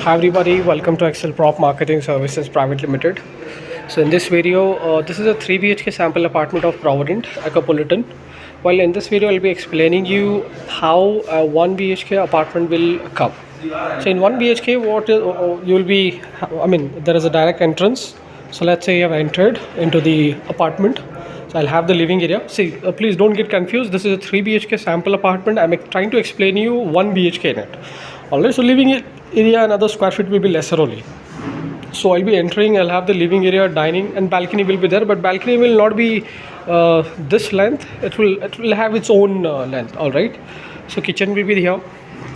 Hi everybody, welcome to HExcelprop Marketing Services Private Limited. So in this video, this is a 3 BHK sample apartment of Provident Ecopolitan. While in this video, I'll be explaining you how a 1 BHK apartment will come. So in 1 BHK, what you will be, there is a direct entrance. So let's say you have entered into the apartment. So I'll have the living area. See, please don't get confused. This is a 3 BHK sample apartment. I'm trying to explain you 1 BHK in it. Alright, so living area and other square feet will be lesser only. So I'll be entering, I'll have the living area, dining and balcony will be there, but balcony will not be this length. It will have its own length. Alright, so kitchen will be here.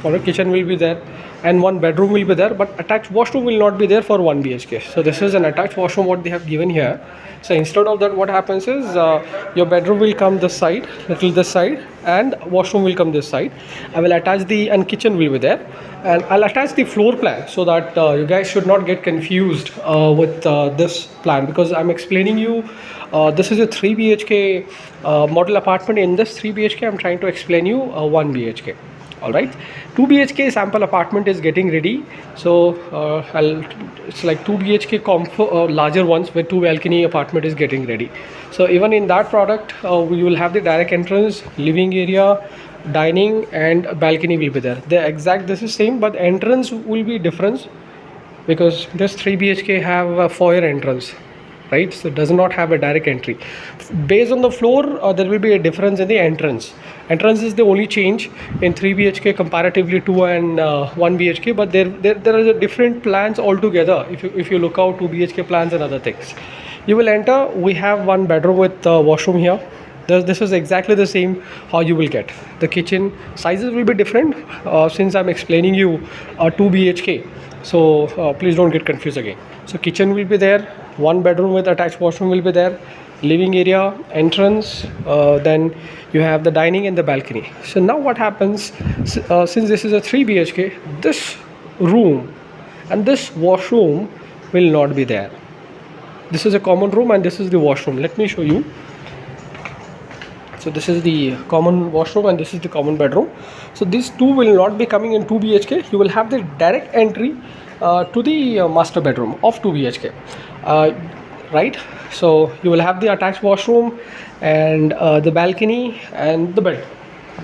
Alright, kitchen will be there and one bedroom will be there, but attached washroom will not be there for 1 BHK. So this is an attached washroom what they have given here. So instead of that, what happens is your bedroom will come this side, little this side, and washroom will come this side. I will attach and kitchen will be there, and I'll attach the floor plan so that you guys should not get confused with this plan, because I'm explaining you this is a 3 BHK model apartment. In this 3 BHK, I'm trying to explain you 1 BHK. All right, 2 BHK sample apartment is getting ready. So it's like 2 BHK comfort, larger ones with 2 balcony apartment is getting ready. So even in that product, we will have the direct entrance, living area, dining and balcony will be there. This is same, but entrance will be different because this 3 BHK have a foyer entrance, right? So it does not have a direct entry. Based on the floor, there will be a difference in the entrance. Entrance is the only change in 3 BHK comparatively 2 and 1 BHK, but there are different plans altogether. If you look out 2 BHK plans and other things, you will enter. We have one bedroom with washroom here. This is exactly the same how you will get. The kitchen sizes will be different since I'm explaining you 2 BHK. So please don't get confused again. So kitchen will be there, one bedroom with attached washroom will be there, living area, entrance, then you have the dining and the balcony. So now what happens, since this is a 3 BHK, this room and this washroom will not be there. This is a common room and this is the washroom. Let me show you. So this is the common washroom and this is the common bedroom. So these two will not be coming in 2 BHK. You will have the direct entry to the master bedroom of 2 BHK. Right? So you will have the attached washroom and the balcony and the bed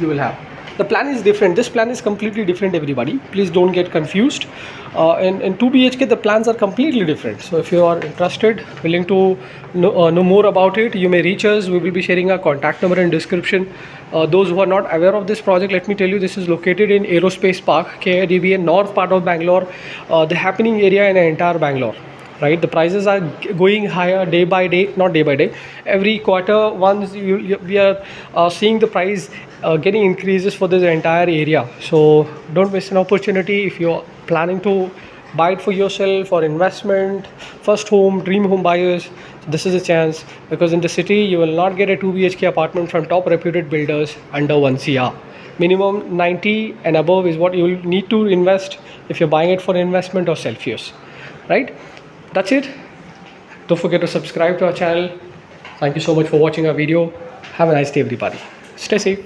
you will have. The plan is different. This plan is completely different, everybody. Please don't get confused. In 2 BHK, the plans are completely different. So if you are interested, willing to know more about it, you may reach us. We will be sharing our contact number in description. Those who are not aware of this project, let me tell you, this is located in Aerospace Park, KIDBA, north part of Bangalore, the happening area in entire Bangalore. Right, the prices are going higher day by day, not day by day. Every quarter, once we are seeing the price getting increases for this entire area. So don't miss an opportunity. If you're planning to buy it for yourself or investment, first home, dream home buyers, this is a chance, because in the city you will not get a 2 BHK apartment from top reputed builders under 1 CR. Minimum 90 and above is what you will need to invest if you're buying it for investment or self-use. Right? That's it. Don't forget to subscribe to our channel. Thank you so much for watching our video. Have a nice day, everybody. Stay safe.